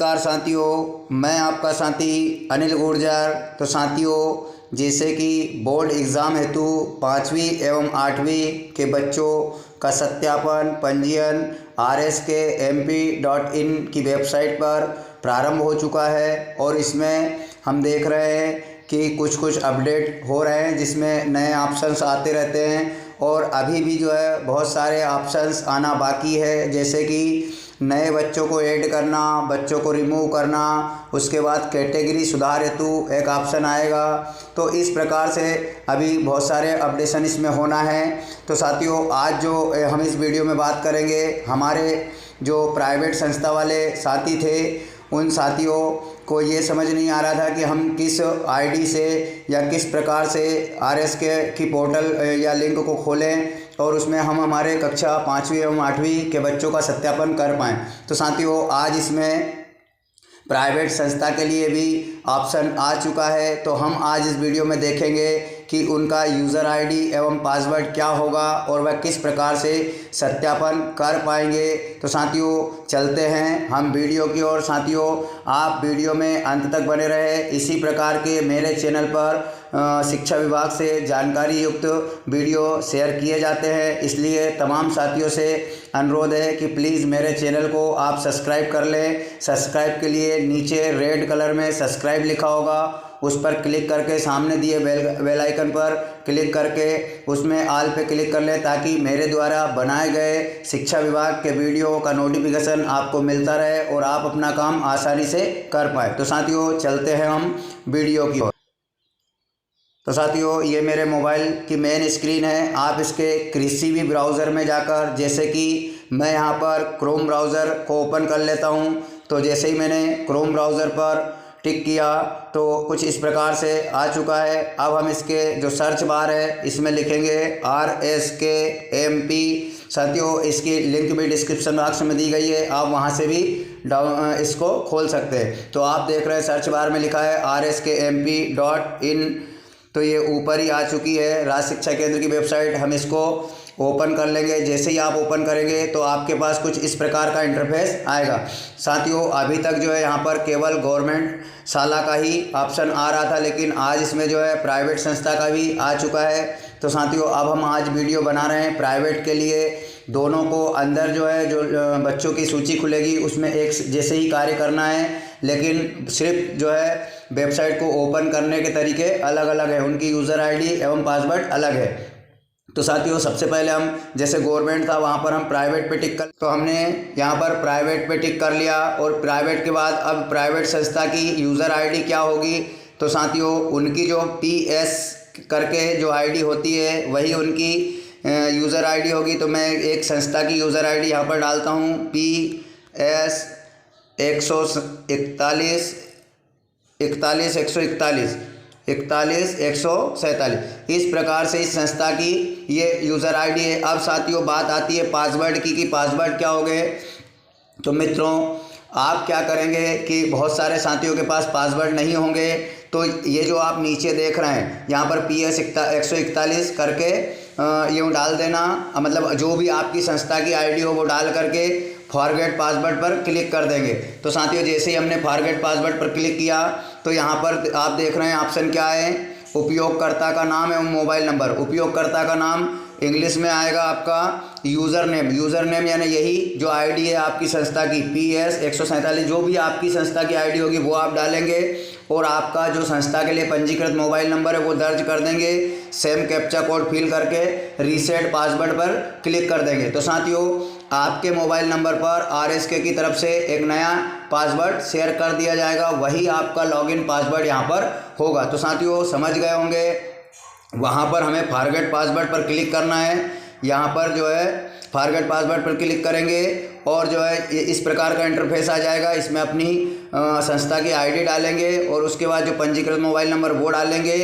नमस्कार साथियों, मैं आपका साथी अनिल गुर्जर। तो साथियों, जैसे कि बोर्ड एग्ज़ाम हेतु 5वीं एवं 8वीं के बच्चों का सत्यापन पंजीयन rskmp.in की वेबसाइट पर प्रारंभ हो चुका है और इसमें हम देख रहे हैं कि कुछ अपडेट हो रहे हैं जिसमें नए ऑप्शंस आते रहते हैं और अभी भी जो है बहुत सारे ऑप्शंस आना बाकी है, जैसे कि नए बच्चों को ऐड करना, बच्चों को रिमूव करना, उसके बाद कैटेगरी सुधार हेतु एक ऑप्शन आएगा। तो इस प्रकार से अभी बहुत सारे अपडेशन इसमें होना है। तो साथियों, आज जो हम इस वीडियो में बात करेंगे, हमारे जो प्राइवेट संस्था वाले साथी थे उन साथियों को ये समझ नहीं आ रहा था कि हम किस आईडी से या किस प्रकार से आरएसके की पोर्टल या लिंक को खोलें और उसमें हम हमारे कक्षा 5वीं एवं 8वीं के बच्चों का सत्यापन कर पाएँ। तो साथियों, आज इसमें प्राइवेट संस्था के लिए भी ऑप्शन आ चुका है। तो हम आज इस वीडियो में देखेंगे कि उनका यूज़र आईडी एवं पासवर्ड क्या होगा और वह किस प्रकार से सत्यापन कर पाएंगे। तो साथियों, चलते हैं हम वीडियो की ओर। साथियों, आप वीडियो में अंत तक बने रहे। इसी प्रकार के मेरे चैनल पर शिक्षा विभाग से जानकारी युक्त वीडियो शेयर किए जाते हैं, इसलिए तमाम साथियों से अनुरोध है कि प्लीज़ मेरे चैनल को आप सब्सक्राइब कर लें। सब्सक्राइब के लिए नीचे रेड कलर में सब्सक्राइब लिखा होगा, उस पर क्लिक करके सामने दिए बेल आइकन पर क्लिक करके उसमें ऑल पे क्लिक कर लें ताकि मेरे द्वारा बनाए गए शिक्षा विभाग के वीडियो का नोटिफिकेशन आपको मिलता रहे और आप अपना काम आसानी से कर पाए। तो साथियों, चलते हैं हम वीडियो की ओर। तो साथियों, ये मेरे मोबाइल की मेन स्क्रीन है। आप इसके किसी भी ब्राउज़र में जाकर, जैसे कि मैं यहाँ पर क्रोम ब्राउज़र को ओपन कर लेता हूँ। तो जैसे ही मैंने क्रोम ब्राउज़र पर टिक किया तो कुछ इस प्रकार से आ चुका है। अब हम इसके जो सर्च बार है इसमें लिखेंगे RSKMP। साथियों, इसकी लिंक भी डिस्क्रिप्शन बॉक्स में दी गई है, आप वहां से भी इसको खोल सकते हैं। तो आप देख रहे हैं सर्च बार में लिखा है rskmp.in। तो ये ऊपर ही आ चुकी है राज्य शिक्षा केंद्र की वेबसाइट। हम इसको ओपन कर लेंगे। जैसे ही आप ओपन करेंगे तो आपके पास कुछ इस प्रकार का इंटरफेस आएगा। साथियों, अभी तक जो है यहाँ पर केवल गवर्नमेंट शाला का ही ऑप्शन आ रहा था, लेकिन आज इसमें जो है प्राइवेट संस्था का भी आ चुका है। तो साथियों, अब हम आज वीडियो बना रहे हैं प्राइवेट के लिए। दोनों को अंदर जो है जो बच्चों की सूची खुलेगी उसमें एक जैसे ही कार्य करना है, लेकिन सिर्फ जो है वेबसाइट को ओपन करने के तरीके अलग अलग है, उनकी यूज़र आईडी एवं पासवर्ड अलग है। तो साथियों, सबसे पहले हम जैसे गवर्नमेंट था वहाँ पर हम प्राइवेट पे टिक कर, तो हमने यहाँ पर प्राइवेट पे टिक कर लिया और प्राइवेट के बाद अब प्राइवेट संस्था की यूज़र आईडी क्या होगी। तो साथियों, उनकी जो PS करके जो आईडी होती है वही उनकी यूज़र आईडी होगी। तो मैं एक संस्था की यूज़र आईडी यहाँ पर डालता हूँ, PS 4147। इस प्रकार से इस संस्था की ये यूज़र आईडी है। अब साथियों, बात आती है पासवर्ड की कि पासवर्ड क्या हो गए। तो मित्रों, आप क्या करेंगे कि बहुत सारे साथियों के पास पासवर्ड नहीं होंगे। तो ये जो आप नीचे देख रहे हैं यहाँ पर PS 141 करके यूँ डाल देना, मतलब जो भी आपकी संस्था की आईडी हो वो डाल करके फॉरगेट पासवर्ड पर क्लिक कर देंगे। तो साथियों, जैसे ही हमने फॉरगेट पासवर्ड पर क्लिक किया तो यहाँ पर आप देख रहे हैं ऑप्शन क्या है, उपयोगकर्ता का नाम एवं मोबाइल नंबर। उपयोगकर्ता का नाम इंग्लिश में आएगा आपका यूज़र नेम यानी यही जो आईडी है आपकी संस्था की PS 147, जो भी आपकी संस्था की आईडी होगी वो आप डालेंगे और आपका जो संस्था के लिए पंजीकृत मोबाइल नंबर है वो दर्ज कर देंगे। सेम कैप्चा कोड फिल करके रीसेट पासवर्ड पर क्लिक कर देंगे। तो साथियों, आपके मोबाइल नंबर पर RSK की तरफ से एक नया पासवर्ड शेयर कर दिया जाएगा, वही आपका लॉगिन पासवर्ड यहाँ पर होगा। तो साथियों, समझ गए होंगे, वहाँ पर हमें फॉरगेट पासवर्ड पर क्लिक करना है। यहाँ पर जो है फॉरगेट पासवर्ड पर क्लिक करेंगे और जो है इस प्रकार का इंटरफेस आ जाएगा। इसमें अपनी संस्था की आईडी डालेंगे और उसके बाद जो पंजीकृत मोबाइल नंबर वो डालेंगे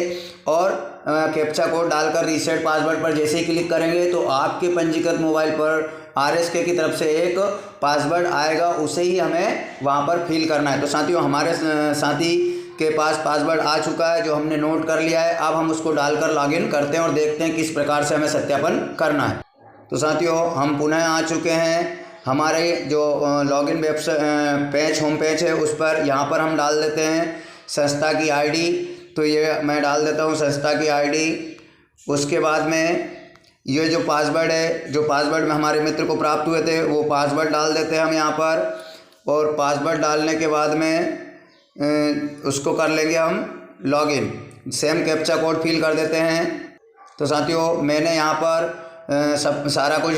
और कैप्चा कोड डालकर रीसेट पासवर्ड पर जैसे ही क्लिक करेंगे तो आपके पंजीकृत मोबाइल पर RSK की तरफ से एक पासवर्ड आएगा, उसे ही हमें वहाँ पर फिल करना है। तो साथियों, हमारे साथी के पास पासवर्ड आ चुका है जो हमने नोट कर लिया है। अब हम उसको डालकर लॉगिन करते हैं और देखते हैं किस प्रकार से हमें सत्यापन करना है। तो साथियों, हम पुनः आ चुके हैं हमारे जो login website page home page है उस पर यहाँ पर हम डाल देते हैं संस्था की आईडी। तो ये मैं डाल देता हूँ संस्था की आईडी। उसके बाद में ये जो पासवर्ड है, जो पासवर्ड में हमारे मित्र को प्राप्त हुए थे, वो पासवर्ड डाल देते हैं हम यहाँ पर। और पासवर्ड डालने के बाद में उसको कर लेंगे हम login. Same captcha code fill कर देते हैं। तो साथियों मैंने यहाँ पर सारा कुछ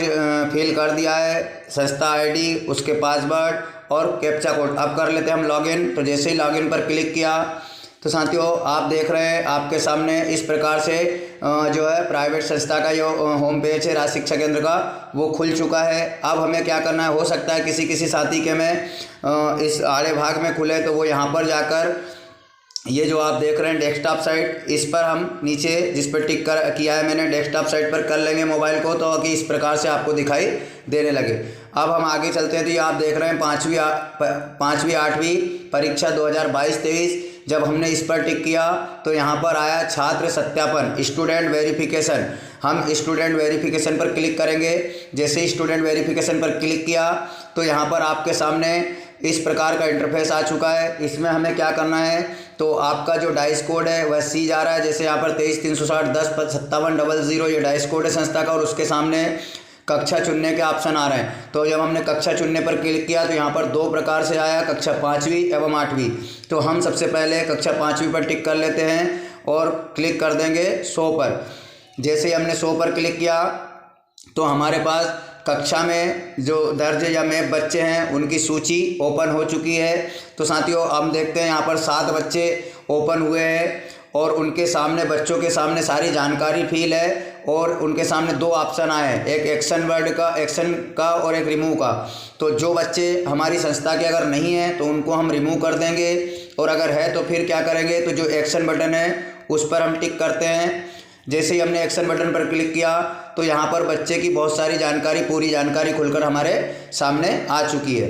फिल कर दिया है, संस्था आईडी, उसके पासवर्ड और कैप्चा कोड। अब कर लेते हैं हम लॉगिन। तो जैसे ही लॉगिन पर क्लिक किया तो साथियों आप देख रहे हैं आपके सामने इस प्रकार से जो है प्राइवेट संस्था का जो होम पेज है राज शिक्षा केंद्र का, वो खुल चुका है। अब हमें क्या करना है, हो सकता है किसी साथी के में इस आड़े भाग में खुले तो वो यहाँ पर जाकर ये जो आप देख रहे हैं डेस्कटॉप साइट, इस पर हम नीचे जिस पर टिक किया है मैंने डेस्कटॉप साइट पर कर लेंगे मोबाइल को, तो कि इस प्रकार से आपको दिखाई देने लगे। अब हम आगे चलते हैं। तो ये आप देख रहे हैं 5वीं 8वीं परीक्षा 2022-23। जब हमने इस पर टिक किया तो यहाँ पर आया छात्र सत्यापन, स्टूडेंट वेरिफिकेशन। हम स्टूडेंट वेरिफिकेशन पर क्लिक करेंगे। जैसे स्टूडेंट वेरिफिकेशन पर क्लिक किया तो यहाँ पर आपके सामने इस प्रकार का इंटरफेस आ चुका है। इसमें हमें क्या करना है, तो आपका जो डाइस कोड है वह सी जा रहा है। जैसे यहाँ पर 23-360-10-5700 ये डाइस कोड है संस्था का, और उसके सामने कक्षा चुनने के ऑप्शन आ रहे हैं। तो जब हमने कक्षा चुनने पर क्लिक किया तो यहाँ पर 2 प्रकार से आया, कक्षा 5वीं एवं 8वीं। तो हम सबसे पहले कक्षा 5वीं पर टिक कर लेते हैं और क्लिक कर देंगे 100 पर। जैसे ही हमने 100 पर क्लिक किया तो हमारे पास कक्षा में जो दर्ज या मैप बच्चे हैं उनकी सूची ओपन हो चुकी है। तो साथियों हम देखते हैं यहाँ पर 7 बच्चे ओपन हुए हैं और उनके सामने, बच्चों के सामने सारी जानकारी फिल है और उनके सामने 2 ऑप्शन आए हैं, एक एक्शन का और एक रिमूव का। तो जो बच्चे हमारी संस्था के अगर नहीं हैं तो उनको हम रिमूव कर देंगे, और अगर है तो फिर क्या करेंगे, तो जो एक्शन बटन है उस पर हम टिक करते हैं। जैसे ही हमने एक्शन बटन पर क्लिक किया तो यहाँ पर बच्चे की बहुत सारी जानकारी, पूरी जानकारी खुलकर हमारे सामने आ चुकी है।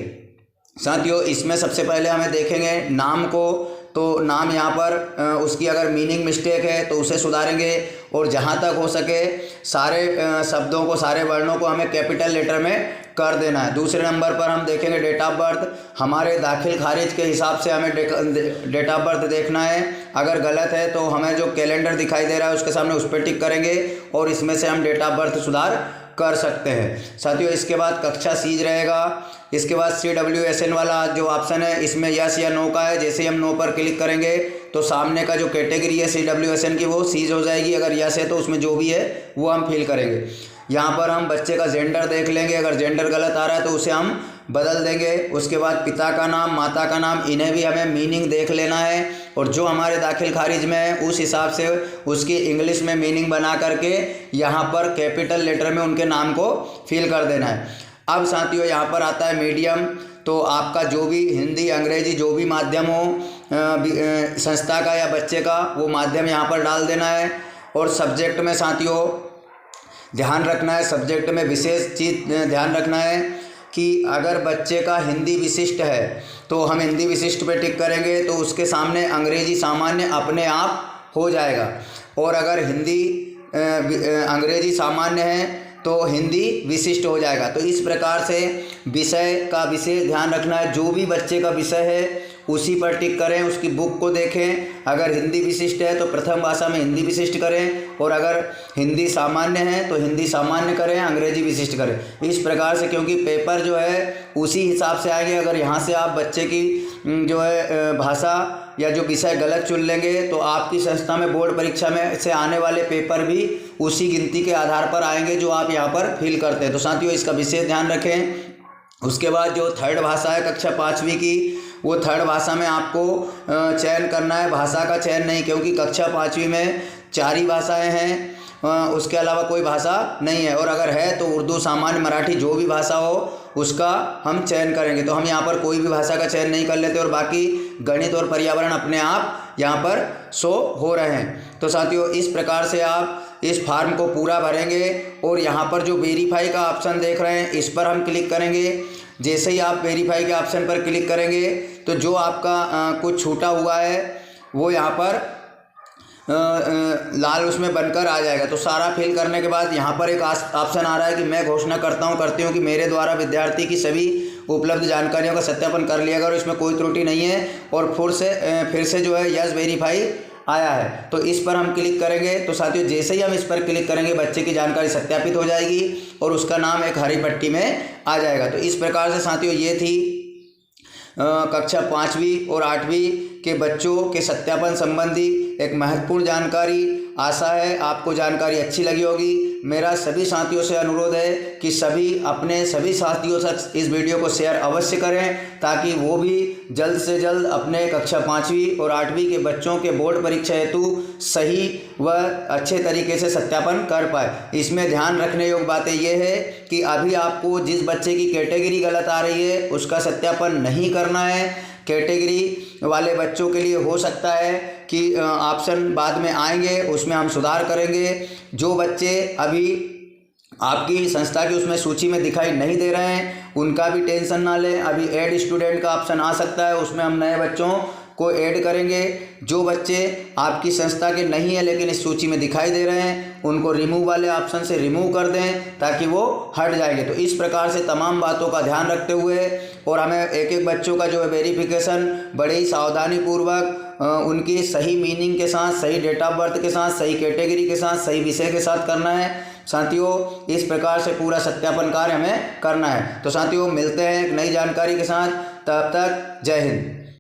साथियों इसमें सबसे पहले हमें देखेंगे नाम को। तो नाम यहाँ पर उसकी अगर मीनिंग मिस्टेक है तो उसे सुधारेंगे, और जहाँ तक हो सके सारे शब्दों को, सारे वर्णों को हमें कैपिटल लेटर में कर देना है। दूसरे नंबर पर हम देखेंगे डेट ऑफ बर्थ। हमारे दाखिल खारिज के हिसाब से हमें डेट ऑफ बर्थ देखना है। अगर गलत है तो हमें जो कैलेंडर दिखाई दे रहा है उसके सामने उस पर टिक करेंगे और इसमें से हम डेट ऑफ बर्थ सुधार कर सकते हैं। साथियों इसके बाद कक्षा सीज रहेगा। इसके बाद CWSN वाला जो ऑप्शन है इसमें यस या नो का है। जैसे हम नो पर क्लिक करेंगे तो सामने का जो कैटेगरी है CWSN की वो सीज हो जाएगी। अगर यस है तो उसमें जो भी है वो हम फिल करेंगे। यहाँ पर हम बच्चे का जेंडर देख लेंगे, अगर जेंडर गलत आ रहा है तो उसे हम बदल देंगे। उसके बाद पिता का नाम, माता का नाम, इन्हें भी हमें मीनिंग देख लेना है, और जो हमारे दाखिल खारिज में है उस हिसाब से उसकी इंग्लिश में मीनिंग बना करके यहाँ पर कैपिटल लेटर में उनके नाम को फिल कर देना है। अब साथियों यहाँ पर आता है मीडियम। तो आपका जो भी हिंदी, अंग्रेजी जो भी माध्यम हो संस्था का या बच्चे का, वो माध्यम यहाँ पर डाल देना है। और सब्जेक्ट में साथियों ध्यान रखना है, सब्जेक्ट में विशेष चीज़ ध्यान रखना है कि अगर बच्चे का हिंदी विशिष्ट है तो हम हिंदी विशिष्ट पे टिक करेंगे तो उसके सामने अंग्रेजी सामान्य अपने आप हो जाएगा, और अगर अंग्रेजी सामान्य है तो हिंदी विशिष्ट हो जाएगा। तो इस प्रकार से विषय का विशेष ध्यान रखना है। जो भी बच्चे का विषय है उसी पर टिक करें, उसकी बुक को देखें। अगर हिंदी विशिष्ट है तो प्रथम भाषा में हिंदी विशिष्ट करें, और अगर हिंदी सामान्य है तो हिंदी सामान्य करें, अंग्रेजी विशिष्ट करें। इस प्रकार से, क्योंकि पेपर जो है उसी हिसाब से आएंगे। अगर यहाँ से आप बच्चे की जो है भाषा या जो विषय गलत चुन लेंगे तो आपकी संस्था में बोर्ड परीक्षा में से आने वाले पेपर भी उसी गिनती के आधार पर आएंगे जो आप यहाँ पर फिल करते हैं। तो साथियों इसका विशेष ध्यान रखें। उसके बाद जो थर्ड भाषा है कक्षा 5वीं की, वो थर्ड भाषा में आपको चयन करना है, भाषा का चयन नहीं, क्योंकि कक्षा 5वीं में 4 ही भाषाएं हैं, उसके अलावा कोई भाषा नहीं है। और अगर है तो उर्दू, सामान्य, मराठी जो भी भाषा हो उसका हम चयन करेंगे। तो हम यहाँ पर कोई भी भाषा का चयन नहीं कर लेते, और बाकी गणित और पर्यावरण अपने आप यहाँ पर शो हो रहे हैं। तो साथियों इस प्रकार से आप इस फॉर्म को पूरा भरेंगे, और यहाँ पर जो वेरीफाई का ऑप्शन देख रहे हैं इस पर हम क्लिक करेंगे। जैसे ही आप वेरीफाई के ऑप्शन पर क्लिक करेंगे तो जो आपका कुछ छूटा हुआ है वो यहाँ पर लाल उसमें बनकर आ जाएगा। तो सारा फिल करने के बाद यहाँ पर एक ऑप्शन आ रहा है कि मैं घोषणा करती हूँ कि मेरे द्वारा विद्यार्थी की सभी उपलब्ध जानकारियों का सत्यापन कर लिया गया और इसमें कोई त्रुटि नहीं है, और फिर से जो है यस वेरीफाई आया है। तो इस पर हम क्लिक करेंगे। तो साथियों जैसे ही हम इस पर क्लिक करेंगे बच्चे की जानकारी सत्यापित हो जाएगी और उसका नाम एक हरी पट्टी में आ जाएगा। तो इस प्रकार से साथियों ये थी कक्षा 5वीं और 8वीं के बच्चों के सत्यापन संबंधी एक महत्वपूर्ण जानकारी। आशा है आपको जानकारी अच्छी लगी होगी। मेरा सभी साथियों से अनुरोध है कि सभी अपने सभी साथियों तक इस वीडियो को शेयर अवश्य करें, ताकि वो भी जल्द से जल्द अपने कक्षा 5वीं और 8वीं के बच्चों के बोर्ड परीक्षा हेतु सही व अच्छे तरीके से सत्यापन कर पाए। इसमें ध्यान रखने योग्य बातें ये है कि अभी आपको जिस बच्चे की कैटेगरी गलत आ रही है उसका सत्यापन नहीं करना है। कैटेगरी वाले बच्चों के लिए हो सकता है कि ऑप्शन बाद में आएंगे, उसमें हम सुधार करेंगे। जो बच्चे अभी आपकी संस्था की उसमें सूची में दिखाई नहीं दे रहे हैं उनका भी टेंशन ना लें। अभी ऐड स्टूडेंट का ऑप्शन आ सकता है, उसमें हम नए बच्चों को ऐड करेंगे। जो बच्चे आपकी संस्था के नहीं है लेकिन इस सूची में दिखाई दे रहे हैं उनको रिमूव वाले ऑप्शन से रिमूव कर दें ताकि वो हट जाएंगे। तो इस प्रकार से तमाम बातों का ध्यान रखते हुए और हमें एक एक बच्चों का जो है वेरिफिकेशन बड़े ही सावधानी पूर्वक उनकी सही मीनिंग के साथ, सही डेट ऑफ बर्थ के साथ, सही कैटेगरी के साथ, सही विषय के साथ करना है। साथियों इस प्रकार से पूरा सत्यापन कार्य हमें करना है। तो साथियों मिलते हैं एक नई जानकारी के साथ, तब तक जय हिंद।